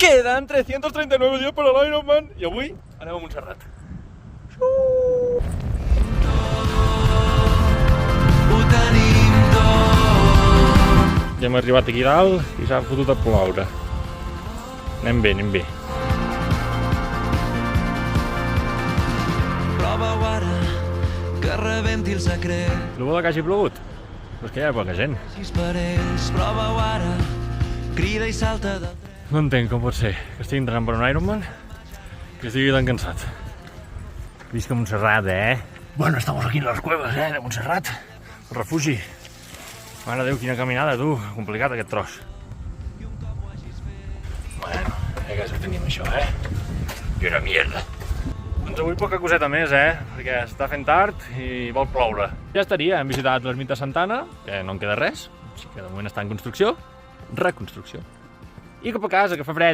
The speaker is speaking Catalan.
Queden 339 dies per a l'Ironman i avui anem a Montserrat. Ja hem arribat aquí dalt i s'ha fotut a ploure. Anem bé, anem bé. Prova-ho ara, que rebenti el secret. El bo que hagi plogut? Però és que hi ha poca gent. Sis parells, prova-ho ara, crida i salta del tren. No entenc com pot ser que estigui entrenant per un Ironman que estigui tan cansat. Visca Montserrat, Bueno, estamos aquí en las cuevas, de Montserrat. El refugi. Mare de Déu, quina caminada, tu. Complicat aquest tros. Bueno, que ho tenim això, I una mierda. Doncs avui poca coseta més, perquè s'està fent tard i vol ploure. Ja estaria, hem visitat l'ermita Santana, que no en queda res, així que de moment està en construcció, reconstrucció. I cap a casa, que fa fred.